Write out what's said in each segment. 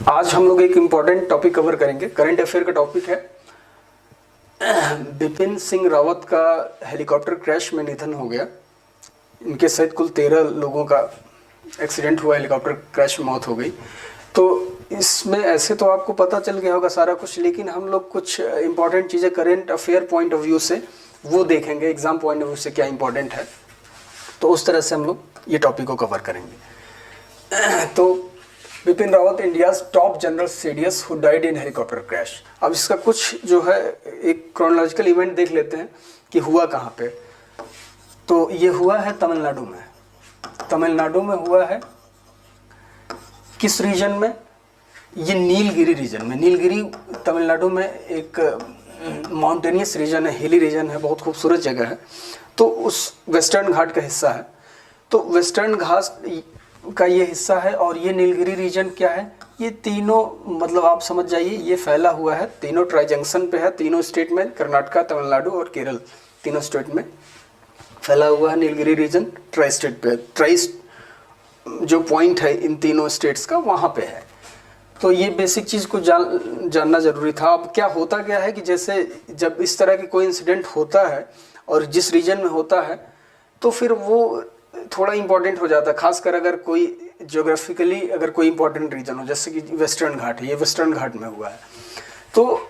आज हम लोग एक इम्पॉर्टेंट टॉपिक कवर करेंगे। करंट अफेयर का टॉपिक है बिपिन सिंह रावत का हेलीकॉप्टर क्रैश में निधन हो गया। इनके सहित कुल 13 लोगों का एक्सीडेंट हुआ, हेलीकॉप्टर क्रैश में मौत हो गई। तो इसमें ऐसे तो आपको पता चल गया होगा सारा कुछ, लेकिन हम लोग कुछ इम्पॉर्टेंट चीज़ें current affair point of view से वो देखेंगे, एग्जाम पॉइंट ऑफ व्यू से क्या इंपॉर्टेंट है। तो उस तरह से हम लोग ये टॉपिक को कवर करेंगे। तो Bipin Rawat India's top general CDS who died in helicopter crash. अब इसका कुछ जो है एक क्रोनोलॉजिकल इवेंट देख लेते हैं कि हुआ कहाँ पे। तो ये हुआ है तमिलनाडु में। तमिलनाडु में हुआ है किस रीजन में? ये नीलगिरी रीजन में। नीलगिरी तमिलनाडु में एक माउंटेनियस रीजन है, हिली रीजन है, बहुत खूबसूरत जगह है। तो उस वेस्टर्न घाट का हिस्सा है। तो वेस्टर्न घाट का ये हिस्सा है और ये नीलगिरी रीजन क्या है? ये तीनों मतलब आप समझ जाइए, ये फैला हुआ है, तीनों ट्राई जंक्शन पे है, तीनों स्टेट में, कर्नाटका, तमिलनाडु और केरल, तीनों स्टेट में फैला हुआ है नीलगिरी रीजन। ट्राई स्टेट पे, ट्राई जो पॉइंट है इन तीनों स्टेट्स का वहाँ पे है। तो ये बेसिक चीज़ को जानना ज़रूरी था। अब क्या होता क्या है कि जैसे जब इस तरह की कोई इंसिडेंट होता है और जिस रीजन में होता है तो फिर वो थोड़ा इम्पोर्टेंट हो जाता है, खासकर अगर कोई ज्योग्राफिकली अगर कोई इम्पोर्टेंट रीजन हो, जैसे कि वेस्टर्न घाट है, ये वेस्टर्न घाट में हुआ है। तो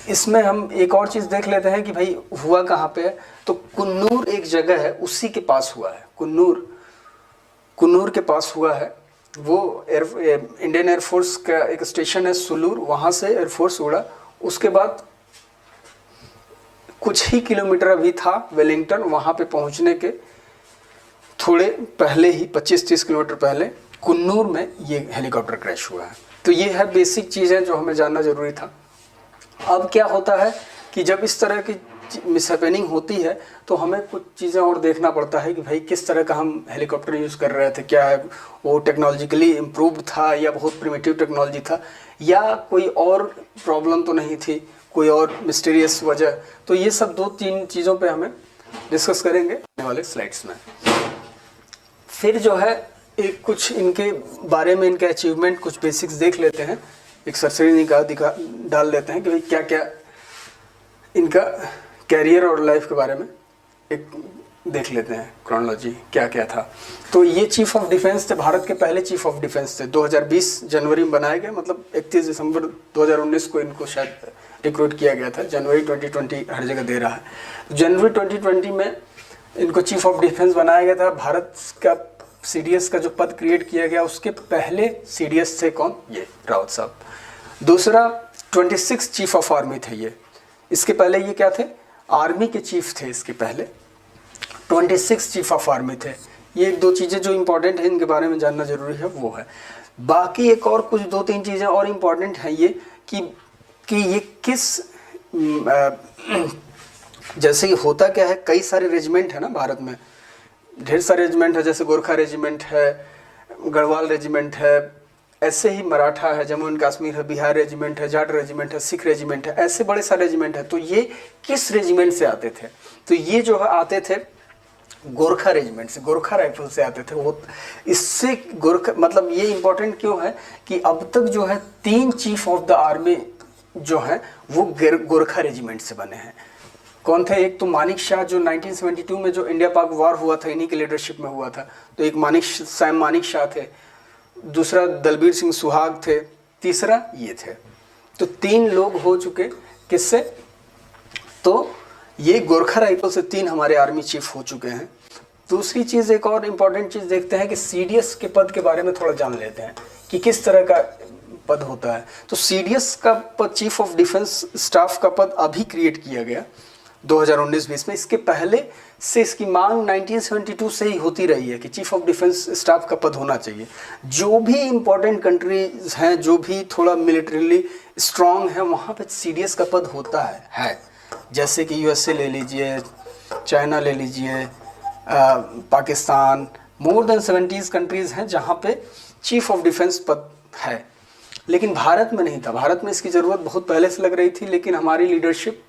इसमें हम एक और चीज़ देख लेते हैं कि भाई हुआ कहाँ पे है। तो कुन्नूर एक जगह है, उसी के पास हुआ है। कुन्नूर के पास हुआ है। वो इंडियन एयरफोर्स का एक स्टेशन है सुलूर, वहाँ से एयरफोर्स उड़ा। उसके बाद कुछ ही किलोमीटर अभी था वेलिंगटन, वहाँ पे पहुँचने के थोड़े पहले ही 25-30 किलोमीटर पहले कुन्नूर में ये हेलीकॉप्टर क्रैश हुआ है। तो ये है बेसिक चीज़ें जो हमें जानना ज़रूरी था। अब क्या होता है कि जब इस तरह की मिसहैपनिंग होती है तो हमें कुछ चीज़ें और देखना पड़ता है कि भाई किस तरह का हम हेलीकॉप्टर यूज़ कर रहे थे, क्या है वो टेक्नोलॉजिकली इम्प्रूव्ड था या बहुत प्रिमिटिव टेक्नोलॉजी था, या कोई और प्रॉब्लम तो नहीं थी, कोई और मिस्टीरियस वजह। तो ये सब 2-3 चीज़ों पे हमें डिस्कस करेंगे आने वाले स्लाइड्स में। फिर जो है एक कुछ इनके बारे में, इनके अचीवमेंट, कुछ बेसिक्स देख लेते हैं, एक सरसरी डाल लेते हैं कि भाई क्या क्या इनका कैरियर और लाइफ के बारे में एक देख लेते हैं, क्रोनोलॉजी क्या क्या था। तो ये चीफ ऑफ डिफेंस थे, भारत के पहले चीफ ऑफ डिफेंस थे। 2020 जनवरी में बनाए गए, मतलब 31 दिसंबर 2019 को इनको शायद रिक्रूट किया गया था। जनवरी 2020 हर जगह दे रहा है। जनवरी 2020 में इनको चीफ ऑफ डिफेंस बनाया गया था। भारत का सीडीएस का जो पद क्रिएट किया गया उसके पहले सीडीएस थे कौन? ये रावत साहब। दूसरा 26 चीफ ऑफ आर्मी थे ये। इसके पहले ये क्या थे? आर्मी के चीफ थे। इसके पहले 26 चीफ ऑफ आर्मी थे। ये 2 चीज़ें जो इंपॉर्टेंट है इनके बारे में जानना जरूरी है वो है। बाकी एक और कुछ 2-3 चीज़ें और इम्पॉर्टेंट हैं ये कि ये किस जैसे कि होता क्या है, कई सारे रेजिमेंट है ना भारत में, ढेर सारे रेजिमेंट है, जैसे गोरखा रेजिमेंट है, गढ़वाल रेजिमेंट है, ऐसे ही मराठा है, जम्मू एंड कश्मीर है, बिहार रेजिमेंट है, जाट रेजिमेंट है, सिख रेजिमेंट है, ऐसे बड़े सारे रेजिमेंट है। तो ये किस रेजिमेंट से आते थे? तो ये जो है आते थे गोरखा रेजिमेंट से, गोरखा राइफल से आते थे वो। इससे गोरखा मतलब ये इंपॉर्टेंट क्यों है कि अब तक जो है 3 चीफ ऑफ द आर्मी जो है वो गोरखा रेजिमेंट से बने हैं। कौन थे? एक तो मानिक शाह, जो 1972 में जो इंडिया पाक वॉर हुआ था, इन्हीं के लीडरशिप में हुआ था। तो एक सैम मानिक शाह थे, दूसरा दलबीर सिंह सुहाग थे, तीसरा ये थे। तो 3 लोग हो चुके किससे? तो ये गोरखा राइफल से 3 हमारे आर्मी चीफ हो चुके हैं। दूसरी चीज़, एक और इम्पॉर्टेंट चीज़ देखते हैं कि सीडीएस के पद के बारे में थोड़ा जान लेते हैं कि किस तरह का पद होता है। तो सीडीएस का पद, चीफ ऑफ डिफेंस स्टाफ का पद अभी क्रिएट किया गया 2019-20 में। इसके पहले से इसकी मांग 1972 से ही होती रही है कि चीफ ऑफ डिफेंस स्टाफ का पद होना चाहिए। जो भी इम्पोर्टेंट कंट्रीज हैं, जो भी थोड़ा मिलिट्रीली स्ट्रांग है, वहाँ पे सीडीएस का पद होता है। जैसे कि यूएसए ले लीजिए, चाइना ले लीजिए, पाकिस्तान, मोर देन 70 कंट्रीज़ हैं जहाँ पे चीफ ऑफ डिफेंस पद है। लेकिन भारत में नहीं था। भारत में इसकी ज़रूरत बहुत पहले से लग रही थी, लेकिन हमारी लीडरशिप,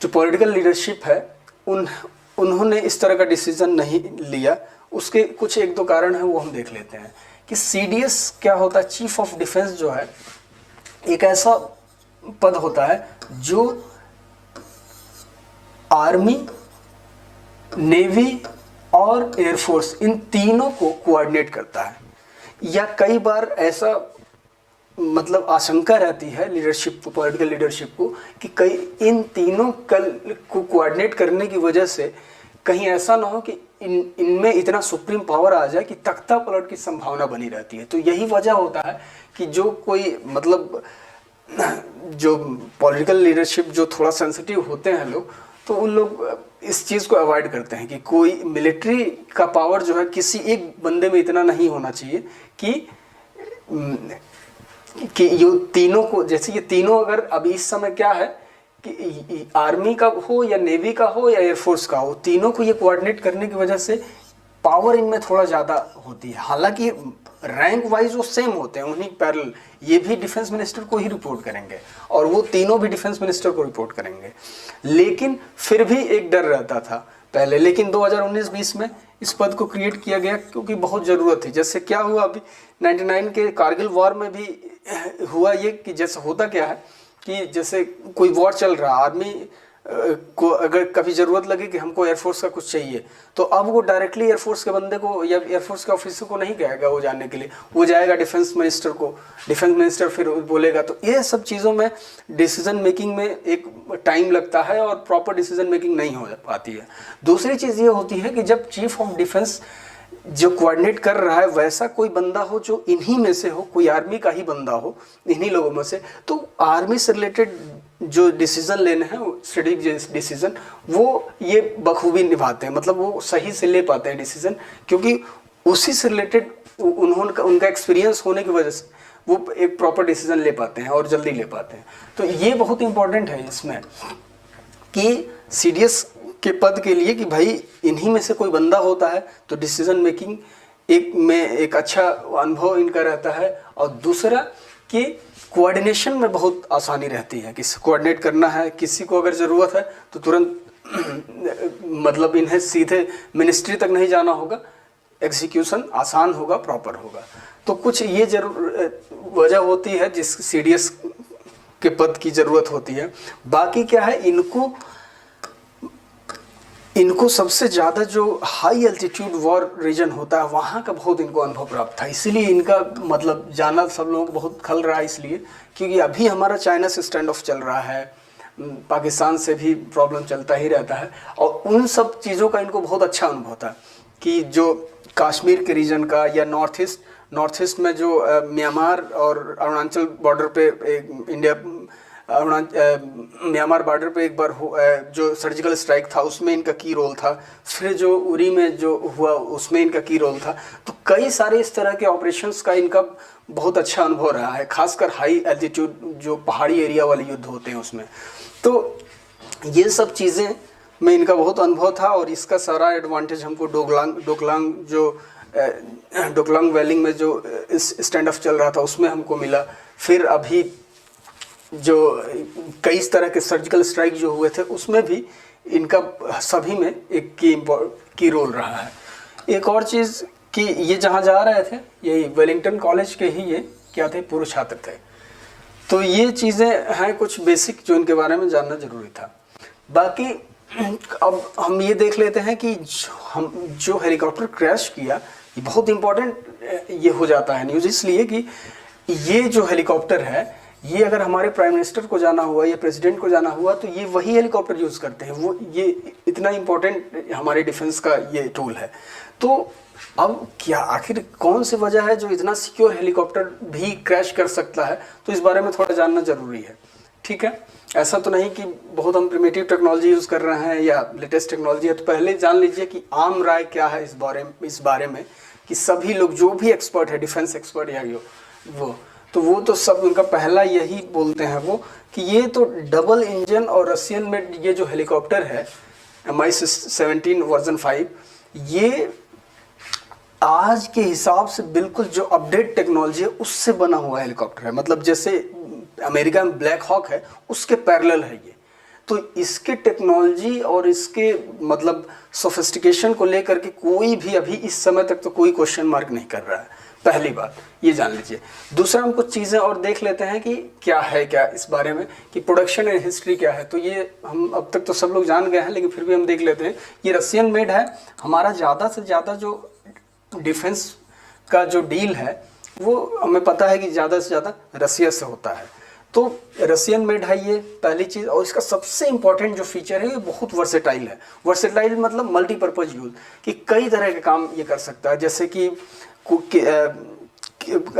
जो पॉलिटिकल लीडरशिप है, उन्होंने इस तरह का डिसीजन नहीं लिया। उसके कुछ एक दो कारण हैं, वो हम देख लेते हैं कि CDS क्या होता है। चीफ ऑफ डिफेंस जो है एक ऐसा पद होता है जो आर्मी, नेवी और एयरफोर्स इन तीनों को कोऑर्डिनेट करता है। या कई बार ऐसा मतलब आशंका रहती है लीडरशिप को, पॉलिटिकल लीडरशिप को, कि कई इन तीनों को कोऑर्डिनेट करने की वजह से कहीं ऐसा ना हो कि इनमें इतना सुप्रीम पावर आ जाए कि तख्ता पलट की संभावना बनी रहती है। तो यही वजह होता है कि जो कोई मतलब जो पॉलिटिकल लीडरशिप जो थोड़ा सेंसिटिव होते हैं लोग, तो उन लोग इस चीज़ को अवॉइड करते हैं कि कोई मिलिट्री का पावर जो है किसी एक बंदे में इतना नहीं होना चाहिए कि ये तीनों को, जैसे ये तीनों अगर अभी इस समय क्या है कि आर्मी का हो या नेवी का हो या एयरफोर्स का हो, तीनों को ये कोऑर्डिनेट करने की वजह से पावर इनमें थोड़ा ज़्यादा होती है। हालांकि रैंक वाइज वो सेम होते हैं, उन्हीं पैरेलल, ये भी डिफेंस मिनिस्टर को ही रिपोर्ट करेंगे और वो तीनों भी डिफेंस मिनिस्टर को रिपोर्ट करेंगे। लेकिन फिर भी एक डर रहता था पहले, लेकिन 2019-20 में इस पद को क्रिएट किया गया क्योंकि बहुत ज़रूरत थी। जैसे क्या हुआ अभी 99 के कारगिल वॉर में भी हुआ ये कि जैसे होता क्या है कि जैसे कोई वॉर चल रहा, आर्मी को अगर कभी ज़रूरत लगे कि हमको एयरफोर्स का कुछ चाहिए, तो अब वो डायरेक्टली एयरफोर्स के बंदे को या एयरफोर्स के ऑफिसर को नहीं कहेगा वो जानने के लिए, वो जाएगा डिफेंस मिनिस्टर को, डिफेंस मिनिस्टर फिर बोलेगा। तो ये सब चीज़ों में डिसीजन मेकिंग में एक टाइम लगता है और प्रॉपर डिसीजन मेकिंग नहीं हो पाती है। दूसरी चीज़ ये होती है कि जब चीफ ऑफ डिफेंस जो कोऑर्डिनेट कर रहा है वैसा कोई बंदा हो जो इन्हीं में से हो, कोई आर्मी का ही बंदा हो इन्हीं लोगों में से, तो आर्मी से रिलेटेड जो डिसीजन लेने हैं, स्ट्रेटेजिक डिसीजन, वो ये बखूबी निभाते हैं, मतलब वो सही से ले पाते हैं डिसीजन, क्योंकि उसी से रिलेटेड उनका एक्सपीरियंस होने की वजह से वो एक प्रॉपर डिसीजन ले पाते हैं और जल्दी ले पाते हैं। तो ये बहुत इंपॉर्टेंट है इसमें कि CDS के पद के लिए कि भाई इन्हीं में से कोई बंदा होता है तो डिसीजन मेकिंग एक अच्छा अनुभव इनका रहता है, और दूसरा कि कोऑर्डिनेशन में बहुत आसानी रहती है, कि कोऑर्डिनेट करना है, किसी को अगर ज़रूरत है तो तुरंत मतलब इन्हें सीधे मिनिस्ट्री तक नहीं जाना होगा, एग्जीक्यूशन आसान होगा, प्रॉपर होगा। तो कुछ ये वजह होती है जिस CDS के पद की ज़रूरत होती है। बाकी क्या है, इनको सबसे ज़्यादा जो हाई एल्टीट्यूड वॉर रीजन होता है वहाँ का बहुत इनको अनुभव प्राप्त था, इसीलिए इनका मतलब जाना सब लोगों को बहुत खल रहा है, इसलिए क्योंकि अभी हमारा चाइना से स्टैंड ऑफ चल रहा है, पाकिस्तान से भी प्रॉब्लम चलता ही रहता है, और उन सब चीज़ों का इनको बहुत अच्छा अनुभव था कि जो कश्मीर के रीजन का या नॉर्थ ईस्ट में जो म्यांमार और अरुणाचल बॉर्डर पे इंडिया म्यांमार बॉर्डर पे एक बार जो सर्जिकल स्ट्राइक था उसमें इनका की रोल था, फिर जो उरी में जो हुआ उसमें इनका की रोल था। तो कई सारे इस तरह के ऑपरेशंस का इनका बहुत अच्छा अनुभव रहा है, खासकर हाई एल्टीट्यूड जो पहाड़ी एरिया वाले युद्ध होते हैं उसमें। तो ये सब चीज़ें में इनका बहुत अनुभव था, और इसका सारा एडवांटेज हमको डोकलांग वैली में जो स्टैंड ऑफ चल रहा था उसमें हमको मिला। फिर अभी जो कई तरह के सर्जिकल स्ट्राइक जो हुए थे उसमें भी इनका सभी में एक की रोल रहा है। एक और चीज़ कि ये जहाँ जा रहे थे यही वेलिंगटन कॉलेज के ही ये क्या थे, पूर्व छात्र थे। तो ये चीज़ें हैं कुछ बेसिक जो इनके बारे में जानना ज़रूरी था। बाकी अब हम ये देख लेते हैं कि जो हेलीकॉप्टर क्रैश किया, ये बहुत इम्पोर्टेंट ये हो जाता है न्यूज़, इसलिए कि ये जो हेलीकॉप्टर है ये अगर हमारे प्राइम मिनिस्टर को जाना हुआ या प्रेसिडेंट को जाना हुआ तो ये वही हेलीकॉप्टर यूज़ करते हैं, वो ये इतना इम्पोर्टेंट हमारे डिफेंस का ये टूल है। तो अब क्या आखिर कौन सी वजह है जो इतना सिक्योर हेलीकॉप्टर भी क्रैश कर सकता है, तो इस बारे में थोड़ा जानना ज़रूरी है। ठीक है, ऐसा तो नहीं कि बहुत हम प्रिमिटिव टेक्नोलॉजी यूज़ कर रहे हैं या लेटेस्ट टेक्नोलॉजी है, तो पहले जान लीजिए कि आम राय क्या है इस बारे में कि सभी लोग जो भी एक्सपर्ट है, डिफेंस एक्सपर्ट या वो तो सब उनका पहला यही बोलते हैं वो कि ये तो डबल इंजन और रशियन में ये जो हेलीकॉप्टर है Mi-17 वर्जन 5, ये आज के हिसाब से बिल्कुल जो अपडेट टेक्नोलॉजी है उससे बना हुआ हेलीकॉप्टर है। मतलब जैसे अमेरिका में ब्लैक हॉक है उसके पैरेलल है ये। तो इसके टेक्नोलॉजी और इसके मतलब सोफिस्टिकेशन को लेकर के कोई भी अभी इस समय तक तो कोई क्वेश्चन मार्क नहीं कर रहा है। पहली बात ये जान लीजिए। दूसरा हम कुछ चीज़ें और देख लेते हैं कि क्या है क्या इस बारे में कि प्रोडक्शन एंड हिस्ट्री क्या है। तो ये हम अब तक तो सब लोग जान गए हैं, लेकिन फिर भी हम देख लेते हैं। ये रशियन मेड है। हमारा ज़्यादा से ज़्यादा जो डिफेंस का जो डील है वो हमें पता है कि ज़्यादा से ज़्यादा रसिया से होता है। तो रसियन मेड है ये पहली चीज़। और इसका सबसे इम्पॉर्टेंट जो फीचर है ये बहुत वर्सेटाइल है। वर्सेटाइल मतलब मल्टीपर्पज़ यूज, कि कई तरह के काम ये कर सकता है। जैसे कि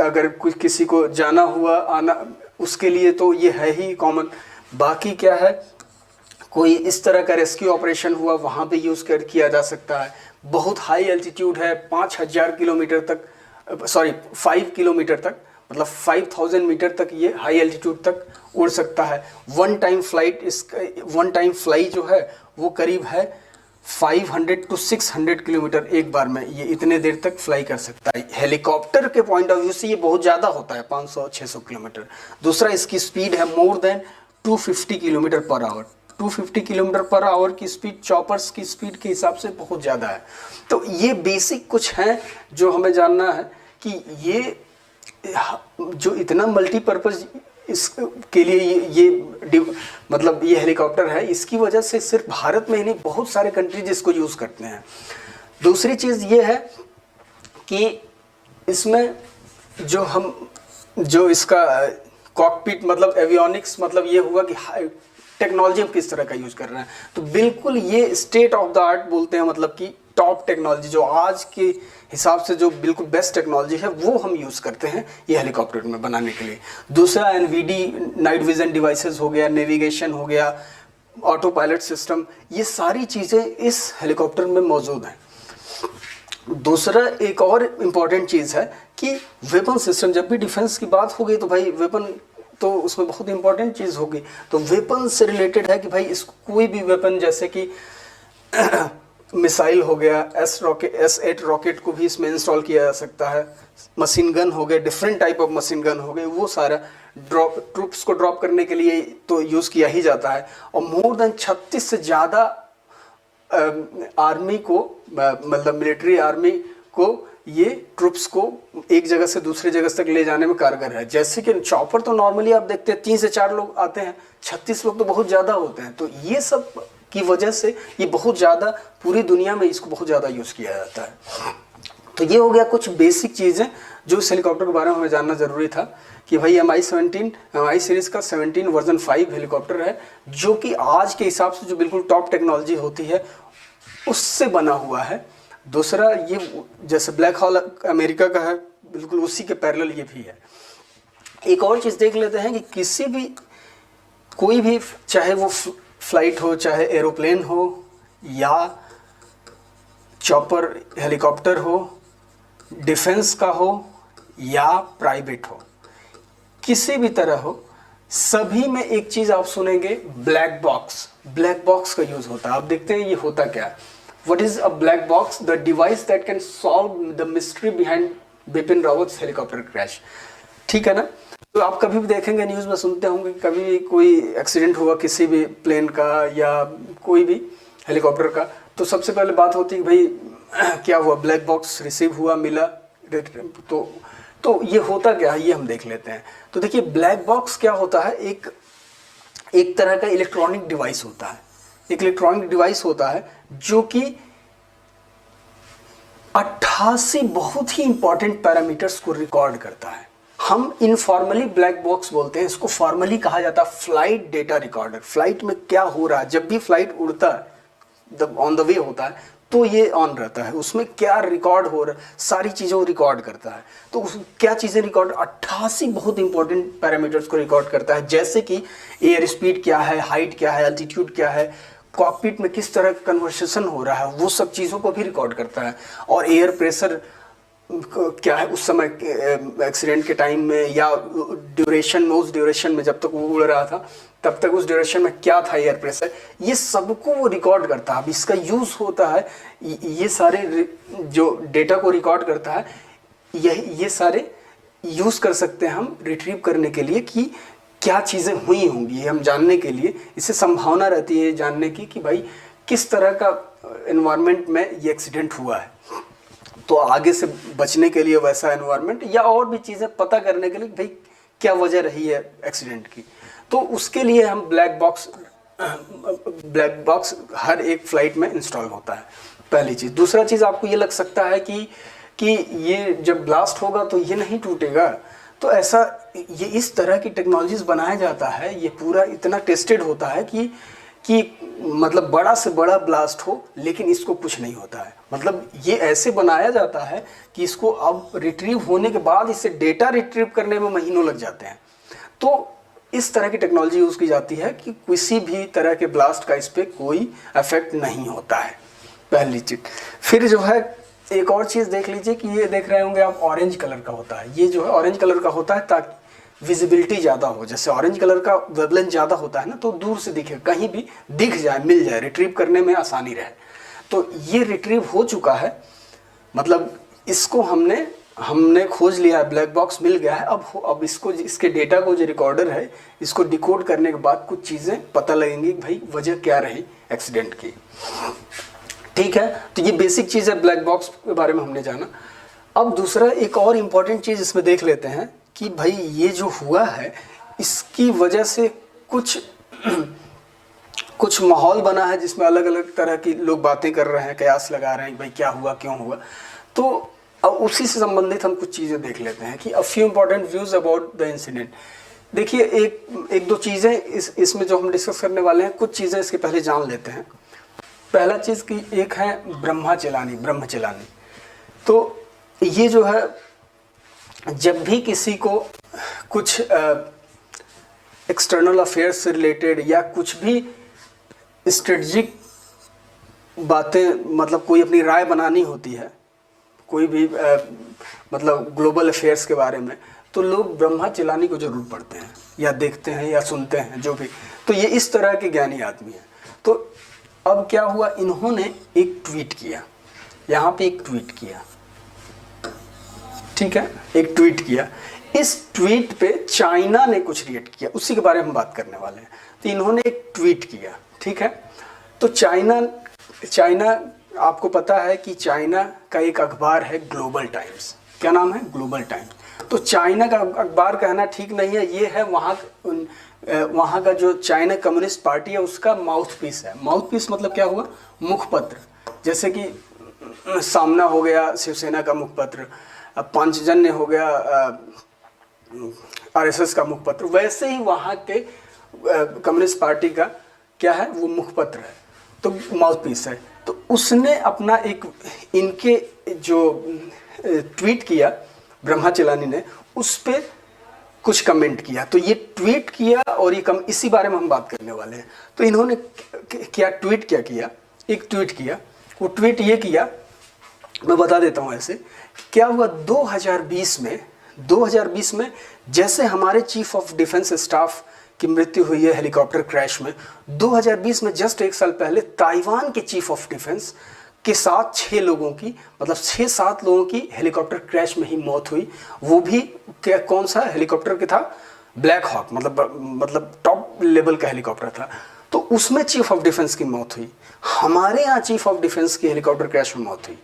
अगर किसी को जाना हुआ आना उसके लिए तो ये है ही कॉमन। बाकी क्या है, कोई इस तरह का रेस्क्यू ऑपरेशन हुआ वहाँ पे यूज़ किया जा सकता है। बहुत हाई एल्टीट्यूड है, 5000 किलोमीटर तक, सॉरी 5 किलोमीटर तक, मतलब 5000 मीटर तक ये हाई एल्टीट्यूड तक उड़ सकता है। वन टाइम फ्लाई जो है वो करीब है 500 to 600 किलोमीटर एक बार में, ये इतने देर तक फ्लाई कर सकता है। हेलीकॉप्टर के पॉइंट ऑफ व्यू से ये बहुत ज़्यादा होता है, 500-600 किलोमीटर। दूसरा इसकी स्पीड है more than 250 kilometre per hour. 250 kilometre per hour की स्पीड चॉपर्स की स्पीड के हिसाब से बहुत ज़्यादा है। तो ये बेसिक कुछ हैं जो हमें जानना है कि ये जो इतना मल्टीपर्पज़ इसके लिए ये मतलब ये हेलीकॉप्टर है, इसकी वजह से सिर्फ भारत में ही नहीं बहुत सारे कंट्रीज इसको यूज़ करते हैं। दूसरी चीज़ ये है कि इसमें जो इसका कॉकपिट मतलब एवियोनिक्स मतलब ये हुआ कि टेक्नोलॉजी हम किस तरह का यूज़ कर रहे हैं। तो बिल्कुल ये स्टेट ऑफ द आर्ट बोलते हैं, मतलब कि टॉप टेक्नोलॉजी जो आज के हिसाब से जो बिल्कुल बेस्ट टेक्नोलॉजी है वो हम यूज़ करते हैं ये हेलीकॉप्टर में बनाने के लिए। दूसरा एनवीडी नाइट विजन डिवाइसेस हो गया, नेविगेशन हो गया, ऑटो पायलट सिस्टम, ये सारी चीज़ें इस हेलीकॉप्टर में मौजूद हैं। दूसरा एक और इम्पॉर्टेंट चीज़ है कि वेपन सिस्टम। जब भी डिफेंस की बात होगी तो भाई वेपन तो उसमें बहुत इंपॉर्टेंट चीज़ होगी। तो वेपन से रिलेटेड है कि भाई इसको कोई भी वेपन जैसे कि मिसाइल हो गया, S8 रॉकेट को भी इसमें इंस्टॉल किया जा सकता है। मशीन गन हो गए, different type of machine gun हो गए, वो सारा ट्रूप्स को ड्रॉप करने के लिए तो यूज़ किया ही जाता है। और मोर देन 36 से ज़्यादा आर्मी को मतलब मिलिट्री आर्मी को ये ट्रूप्स को एक जगह से दूसरी जगह तक ले जाने में कारगर है। जैसे कि चॉपर तो नॉर्मली आप देखते हैं 3 से 4 लोग आते हैं, 36 लोग तो बहुत ज़्यादा होते हैं। तो ये सब की वजह से ये बहुत ज़्यादा पूरी दुनिया में इसको बहुत ज़्यादा यूज़ किया जाता है। तो ये हो गया कुछ बेसिक चीज़ें जो इस हेलीकॉप्टर के बारे में हमें जानना ज़रूरी था कि भाई MI सीरीज़ का 17 वर्जन 5 हेलीकॉप्टर है, जो कि आज के हिसाब से जो बिल्कुल टॉप टेक्नोलॉजी होती है उससे बना हुआ है। दूसरा ये जैसे ब्लैक हॉल अमेरिका का है, बिल्कुल उसी के पैरेलल ये भी है। एक और चीज़ देख लेते हैं कि किसी भी कोई भी, चाहे वो फ्लाइट हो, चाहे एरोप्लेन हो या चॉपर हेलीकॉप्टर हो, डिफेंस का हो या प्राइवेट हो, किसी भी तरह हो, सभी में एक चीज़ आप सुनेंगे, ब्लैक बॉक्स का यूज़ होता है। आप देखते हैं ये होता क्या है। What is a black box? The device that can solve the mystery behind Bipin Rawat helicopter crash. ठीक है ना। तो आप कभी भी देखेंगे न्यूज़ में सुनते होंगे कि कभी भी कोई एक्सीडेंट हुआ किसी भी प्लेन का या कोई भी हेलीकॉप्टर का, तो सबसे पहले बात होती है भाई क्या हुआ, ब्लैक बॉक्स रिसीव हुआ, मिला। तो ये होता क्या है ये हम देख लेते हैं। तो देखिए ब्लैक बॉक्स क्या होता है, एक तरह का इलेक्ट्रॉनिक डिवाइस होता है। एक इलेक्ट्रॉनिक डिवाइस होता है जो कि 88 बहुत ही इंपॉर्टेंट पैरामीटर्स को रिकॉर्ड करता है। हम इनफॉर्मली ब्लैक बॉक्स बोलते हैं, इसको फॉर्मली कहा जाता है फ्लाइट डेटा रिकॉर्डर। फ्लाइट में क्या हो रहा है, जब भी फ्लाइट उड़ता है, ऑन द वे होता है, तो ये ऑन रहता है, उसमें क्या रिकॉर्ड हो रहा है सारी चीज़ों को रिकॉर्ड करता है। तो क्या चीज़ें रिकॉर्ड, 88 बहुत इंपॉर्टेंट पैरामीटर्स को रिकॉर्ड करता है। जैसे कि एयर स्पीड क्या है, हाइट क्या है, एल्टीट्यूड क्या है, कॉकपिट में किस तरह का कन्वर्सेशन हो रहा है, वो सब चीज़ों को भी रिकॉर्ड करता है। और एयर प्रेशर क्या है उस समय एक्सीडेंट के टाइम में, या ड्यूरेशन में, उस ड्यूरेशन में जब तक वो उड़ रहा था तब तक उस ड्यूरेशन में क्या था एयर प्रेशर, ये सबको वो रिकॉर्ड करता है। अब इसका यूज़ होता है, ये सारे जो डेटा को रिकॉर्ड करता है, ये सारे यूज़ कर सकते हैं हम रिट्रीव करने के लिए कि क्या चीज़ें हुई होंगी, ये हम जानने के लिए, इससे संभावना रहती है जानने की कि भाई किस तरह का एनवायरनमेंट में ये एक्सीडेंट हुआ है, तो आगे से बचने के लिए वैसा एनवायरनमेंट, या और भी चीज़ें पता करने के लिए भाई क्या वजह रही है एक्सीडेंट की। तो उसके लिए हम ब्लैक बॉक्स हर एक फ्लाइट में इंस्टॉल होता है, पहली चीज़। दूसरा चीज़, आपको ये लग सकता है कि ये जब ब्लास्ट होगा तो ये नहीं टूटेगा, तो ऐसा, ये इस तरह की टेक्नोलॉजीज बनाया जाता है, ये पूरा इतना टेस्टेड होता है कि मतलब बड़ा से बड़ा ब्लास्ट हो लेकिन इसको कुछ नहीं होता है। मतलब ये ऐसे बनाया जाता है कि इसको अब रिट्रीव होने के बाद इससे डेटा रिट्रीव करने में महीनों लग जाते हैं। तो इस तरह की टेक्नोलॉजी यूज़ की जाती है कि किसी भी तरह के ब्लास्ट का इस पर कोई इफेक्ट नहीं होता है, पहली चीज़। फिर जो है एक और चीज़ देख लीजिए कि ये देख रहे होंगे आप, ऑरेंज कलर का होता है, ये जो है ऑरेंज कलर का होता है ताकि विजिबिलिटी ज़्यादा हो। जैसे ऑरेंज कलर का वेवलेंथ ज़्यादा होता है ना, तो दूर से दिखे, कहीं भी दिख जाए, मिल जाए, रिट्रीव करने में आसानी रहे। तो ये रिट्रीव हो चुका है, मतलब इसको हमने खोज लिया है, ब्लैक बॉक्स मिल गया है। अब इसको, इसके डेटा को, जो रिकॉर्डर है, इसको डिकोड करने के बाद कुछ चीज़ें पता लगेंगी कि भाई वजह क्या रही एक्सीडेंट की। ठीक है, तो ये बेसिक चीज़ है, ब्लैक बॉक्स के बारे में हमने जाना। अब दूसरा एक और इम्पॉर्टेंट चीज़ इसमें देख लेते हैं कि भाई ये जो हुआ है इसकी वजह से कुछ माहौल बना है जिसमें अलग अलग तरह की लोग बातें कर रहे हैं, कयास लगा रहे हैं भाई क्या हुआ, क्यों हुआ। तो अब उसी से संबंधित हम कुछ चीज़ें देख लेते हैं कि a few important views about the incident. देखिए एक दो चीज़ें इसमें जो हम डिस्कस करने वाले हैं, कुछ चीज़ें इसके पहले जान लेते हैं। पहला चीज़ की एक है ब्रह्मचलानी। तो ये जो है, जब भी किसी को कुछ एक्सटर्नल अफेयर्स से रिलेटेड या कुछ भी स्ट्रेटजिक बातें, मतलब कोई अपनी राय बनानी होती है, कोई भी मतलब ग्लोबल अफेयर्स के बारे में, तो लोग ब्रह्मचलानी को जरूर पढ़ते हैं या देखते हैं या सुनते हैं, जो भी। तो ये इस तरह के ज्ञानी आदमी हैं। तो अब क्या हुआ, इन्होंने एक ट्वीट किया, यहाँ पे एक ट्वीट किया, ठीक है, एक ट्वीट किया। इस ट्वीट पे चाइना ने कुछ रिएक्ट किया, उसी के बारे में हम बात करने वाले हैं। तो इन्होंने एक ट्वीट किया, ठीक है। तो चाइना आपको पता है कि चाइना का एक अखबार है ग्लोबल टाइम्स। क्या नाम है? Global times. तो चाइना का अखबार कहना ठीक नहीं है, ये है वहाँ का जो चाइना कम्युनिस्ट पार्टी है उसका माउथ पीस है। माउथ पीस मतलब क्या हुआ? मुखपत्र। जैसे कि सामना हो गया शिवसेना का मुखपत्र, पांचजन्य हो गया आरएसएस का मुखपत्र, वैसे ही वहाँ के कम्युनिस्ट पार्टी का क्या है, वो मुखपत्र है, तो माउथ पीस है। तो उसने अपना एक, इनके जो ट्वीट किया ब्रह्मचलानी ने, उस पर कुछ कमेंट किया। तो ये ट्वीट किया और ये इसी बारे में हम बात करने वाले हैं। तो इन्होंने क्या किया, एक ट्वीट किया। वो ट्वीट ये किया, मैं बता देता हूँ ऐसे क्या हुआ। 2020 में जैसे हमारे चीफ ऑफ डिफेंस स्टाफ की मृत्यु हुई है हेलीकॉप्टर क्रैश में, 2020 में जस्ट एक साल पहले ताइवान के चीफ ऑफ डिफेंस के साथ 6 लोगों की, मतलब 6-7 लोगों की हेलीकॉप्टर क्रैश में ही मौत हुई। वो भी क्या, कौन सा हेलीकॉप्टर के था? ब्लैक हॉक, मतलब टॉप लेवल का हेलीकॉप्टर था। तो उसमें चीफ ऑफ डिफेंस की मौत हुई, हमारे यहाँ चीफ ऑफ डिफेंस की हेलीकॉप्टर क्रैश में मौत हुई।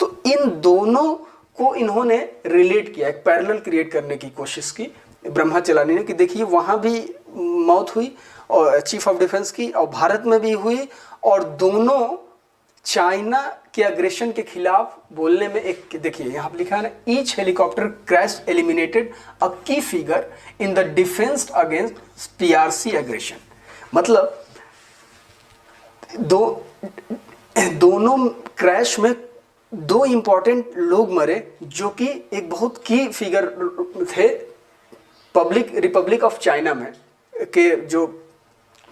तो इन दोनों को इन्होंने रिलेट किया, एक पैरेलल क्रिएट करने की कोशिश की ब्रह्मचलानी ने कि देखिए वहाँ भी मौत हुई और चीफ ऑफ डिफेंस की, और भारत में भी हुई, और दोनों चाइना के अग्रेशन के खिलाफ बोलने में एक, देखिए यहाँ पर लिखा है ना, ईच हेलीकॉप्टर क्रैश एलिमिनेटेड अ की figure in the defence against PRC aggression. मतलब दोनों क्रैश में 2 इंपॉर्टेंट लोग मरे, जो कि एक बहुत की फिगर थे रिपब्लिक ऑफ चाइना में के, जो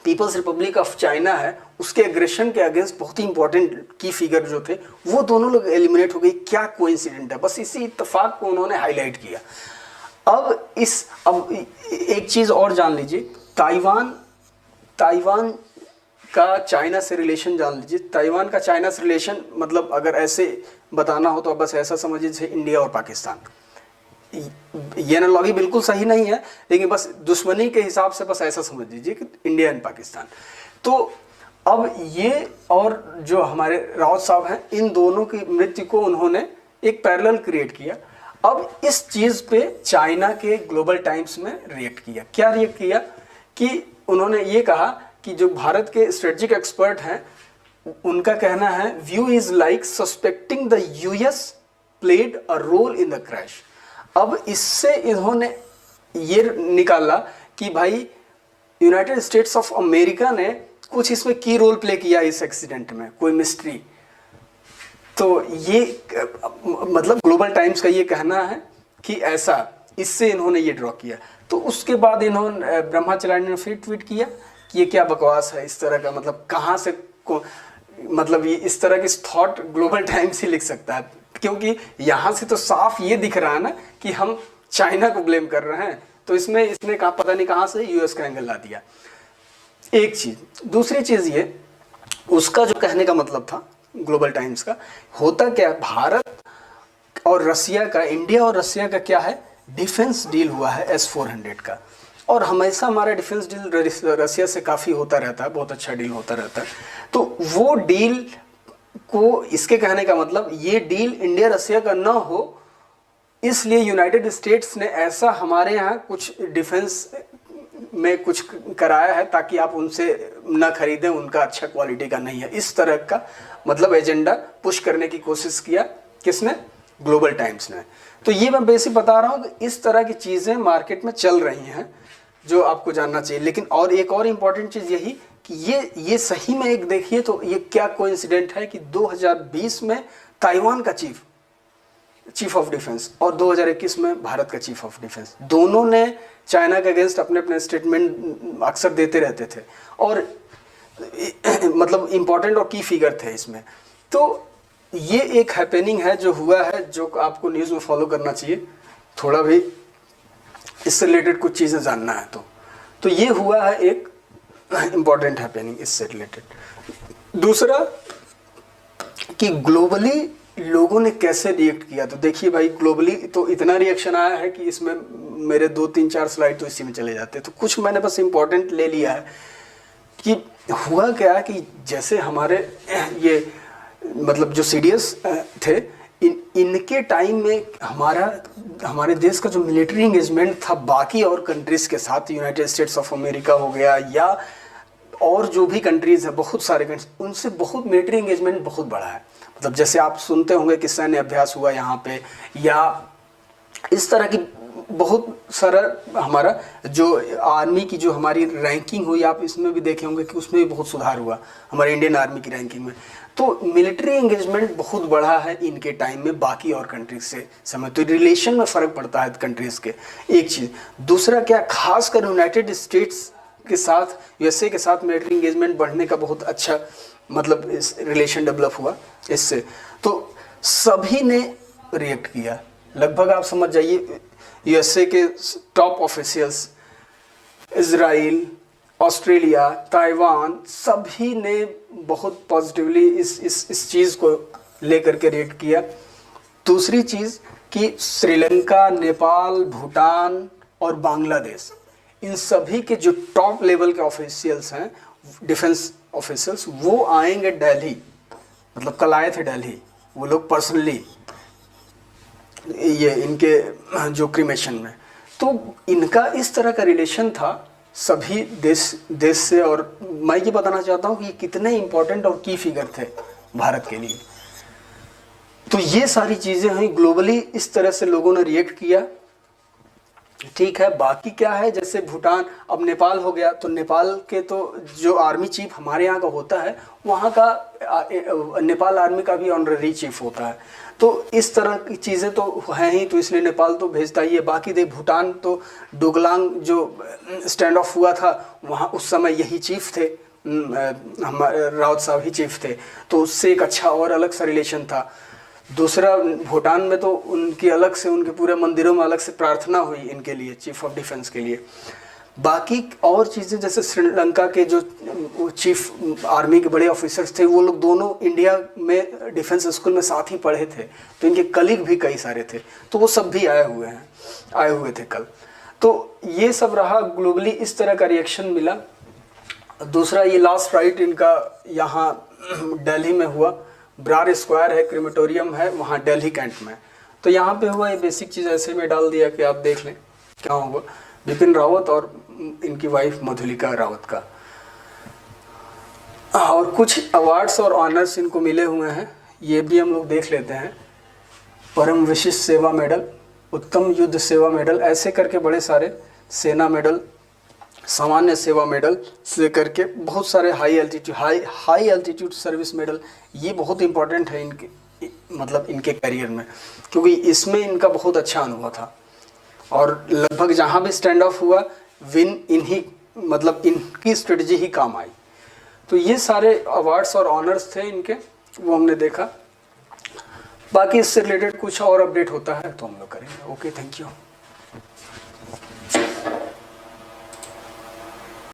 पीपल्स रिपब्लिक ऑफ चाइना है उसके एग्रेशन के अगेंस्ट बहुत ही इंपॉर्टेंट की फिगर जो थे, वो दोनों लोग एलिमिनेट हो गई। क्या कोइंसिडेंट है, बस इसी इत्तेफाक को उन्होंने हाईलाइट किया। अब एक चीज़ और जान लीजिए, ताइवान का चाइना से रिलेशन जान लीजिए। ताइवान का चाइना से रिलेशन, मतलब अगर ऐसे बताना हो तो बस ऐसा समझिए जैसे इंडिया और पाकिस्तान। ये एनालॉगी बिल्कुल सही नहीं है, लेकिन बस दुश्मनी के हिसाब से बस ऐसा समझ लीजिए कि इंडिया एंड पाकिस्तान। तो अब ये और जो हमारे राउत साहब हैं, इन दोनों की मृत्यु को उन्होंने एक पैरेलल क्रिएट किया। अब इस चीज़ पे चाइना के ग्लोबल टाइम्स में रिएक्ट किया। क्या रिएक्ट किया कि उन्होंने ये कहा कि जो भारत के स्ट्रेटेजिक एक्सपर्ट हैं, उनका कहना है view is like suspecting the US played a role in the crash. अब इससे इन्होंने ये निकाला कि भाई यूनाइटेड स्टेट्स ऑफ अमेरिका ने कुछ इसमें की रोल प्ले किया इस एक्सीडेंट में, कोई मिस्ट्री। तो ये मतलब ग्लोबल टाइम्स का ये कहना है कि ऐसा, इससे इन्होंने ये ड्रॉ किया। तो उसके बाद इन्होंने ब्रह्माचलानी ने फिर ट्वीट किया कि ये क्या बकवास है इस तरह का, मतलब कहाँ से मतलब ये इस तरह की थॉट ग्लोबल टाइम्स ही लिख सकता है, क्योंकि यहाँ से तो साफ ये दिख रहा है ना कि हम चाइना को ब्लेम कर रहे हैं। तो इसमें इसने कहा पता नहीं कहाँ से यूएस का एंगल ला दिया, एक चीज़। दूसरी चीज़ ये, उसका जो कहने का मतलब था ग्लोबल टाइम्स का, होता क्या, भारत और रसिया का, इंडिया और रसिया का क्या है, डिफेंस डील हुआ है S-400 का। और हमेशा हमारा डिफेंस डील रसिया से काफ़ी होता रहता है, बहुत अच्छा डील होता रहता है। तो वो डील को, इसके कहने का मतलब ये डील इंडिया रसिया का ना हो, इसलिए यूनाइटेड स्टेट्स ने ऐसा हमारे यहाँ कुछ डिफेंस में कुछ कराया है ताकि आप उनसे ना खरीदें, उनका अच्छा क्वालिटी का नहीं है, इस तरह का मतलब एजेंडा पुश करने की कोशिश किया। किसने? ग्लोबल टाइम्स ने। तो ये मैं बेसिक बता रहा हूँ कि इस तरह की चीज़ें मार्केट में चल रही हैं जो आपको जानना चाहिए। लेकिन और एक और इम्पॉर्टेंट चीज़ यही कि ये सही में एक देखिए तो ये क्या कोइंसिडेंट है कि 2020 में ताइवान का चीफ ऑफ डिफेंस और 2021 में भारत का चीफ ऑफ डिफेंस, दोनों ने चाइना के अगेंस्ट अपने अपने स्टेटमेंट अक्सर देते रहते थे और मतलब इम्पॉर्टेंट और की फिगर थे इसमें। तो ये एक हैपनिंग है जो हुआ है, जो आपको न्यूज़ में फॉलो करना चाहिए, थोड़ा भी इससे रिलेटेड कुछ चीज़ें जानना है तो ये हुआ है एक इम्पॉर्टेंट हैपनिंग इससे रिलेटेड। दूसरा कि ग्लोबली लोगों ने कैसे रिएक्ट किया, तो देखिए भाई ग्लोबली तो इतना रिएक्शन आया है कि इसमें मेरे 2-3-4 स्लाइड तो इसी में चले जाते हैं। तो कुछ मैंने बस इम्पोर्टेंट ले लिया है कि हुआ क्या कि जैसे हमारे ये मतलब जो सीडीएस थे, इनके टाइम में हमारे देश का जो मिलिट्री एंगेजमेंट था बाकी और कंट्रीज़ के साथ, यूनाइटेड स्टेट्स ऑफ अमेरिका हो गया या और जो भी कंट्रीज़ है, बहुत सारे कंट्रीज, उनसे बहुत मिलिट्री एंगेजमेंट बहुत बड़ा है। मतलब जैसे आप सुनते होंगे कि सैन्य अभ्यास हुआ यहाँ पे, या इस तरह की बहुत सारा हमारा जो आर्मी की जो हमारी रैंकिंग हुई, आप इसमें भी देखे होंगे कि उसमें भी बहुत सुधार हुआ हमारे इंडियन आर्मी की रैंकिंग में। तो मिलिट्री एंगेजमेंट बहुत बड़ा है इनके टाइम में बाकी और कंट्रीज से समय, तो रिलेशन में फ़र्क पड़ता है कंट्रीज़ के, एक चीज़। दूसरा क्या, खासकर यूनाइटेड स्टेट्स के साथ, यूएसए के साथ मिलिट्री एंगेजमेंट बढ़ने का बहुत अच्छा मतलब इस रिलेशन डेवलप हुआ इससे। तो सभी ने रिएक्ट किया, लगभग आप समझ जाइए यूएसए के top officials, Israel, Australia, Taiwan, सभी ने बहुत पॉजिटिवली इस चीज़ को लेकर के रिएक्ट किया। दूसरी चीज़ कि श्रीलंका, नेपाल, भूटान और बांग्लादेश, इन सभी के जो टॉप लेवल के ऑफिशियल्स हैं, डिफेंस ऑफिशियल्स, वो आएंगे दिल्ली, मतलब कल आए थे दिल्ली वो लोग पर्सनली, ये इनके जो क्रिमेशन में। तो इनका इस तरह का रिलेशन था सभी देश से। और मैं ये बताना चाहता हूँ कि कितने इम्पोर्टेंट और की फिगर थे भारत के लिए। तो ये सारी चीज़ें हैं, ग्लोबली इस तरह से लोगों ने रिएक्ट किया। ठीक है, बाकी क्या है, जैसे भूटान, अब नेपाल हो गया, तो नेपाल के तो जो आर्मी चीफ हमारे यहाँ का होता है, वहाँ का नेपाल आर्मी का भी ऑनररी चीफ होता है। तो इस तरह की चीज़ें तो हैं ही, तो इसलिए नेपाल तो भेजता ही है। बाकी देख भूटान तो डोकलांग जो स्टैंड ऑफ हुआ था वहाँ उस समय यही चीफ थे, हमारे राउत साहब ही चीफ थे, तो उससे एक अच्छा और अलग सा रिलेशन था। दूसरा भूटान में तो उनकी अलग से, उनके पूरे मंदिरों में अलग से प्रार्थना हुई इनके लिए, चीफ ऑफ डिफेंस के लिए। बाकी और चीज़ें जैसे श्रीलंका के जो चीफ आर्मी के बड़े ऑफिसर्स थे, वो लोग दोनों इंडिया में डिफेंस स्कूल में साथ ही पढ़े थे, तो इनके कलीग भी कई सारे थे, तो वो सब भी आए हुए थे कल। तो ये सब रहा, ग्लोबली इस तरह का रिएक्शन मिला। दूसरा, ये लास्ट राइट इनका यहाँ दिल्ली में हुआ, ब्रार स्क्वायर है, क्रीमेटोरियम है वहाँ दिल्ली कैंट में, तो यहाँ पे हुआ। ये बेसिक चीज़ ऐसे में डाल दिया कि आप देख लें क्या हुआ। बिपिन रावत और इनकी वाइफ मधुलिका रावत का। और कुछ अवार्ड्स और ऑनर्स इनको मिले हुए हैं, ये भी हम लोग देख लेते हैं। परम विशिष्ट सेवा मेडल, उत्तम युद्ध सेवा मेडल, ऐसे करके बड़े सारे, सेना मेडल, सामान्य सेवा मेडल से करके बहुत सारे हाई एल्टीट्यूड सर्विस मेडल। ये बहुत इंपॉर्टेंट है इनके, मतलब इनके करियर में, क्योंकि इसमें इनका बहुत अच्छा अनुभव था और लगभग जहाँ भी स्टैंड ऑफ हुआ इनकी स्ट्रेटजी ही काम आई। तो ये सारे अवार्ड्स और ऑनर्स थे इनके, वो हमने देखा। बाकी इससे रिलेटेड कुछ और अपडेट होता है तो हम लोग करेंगे। Okay, thank you.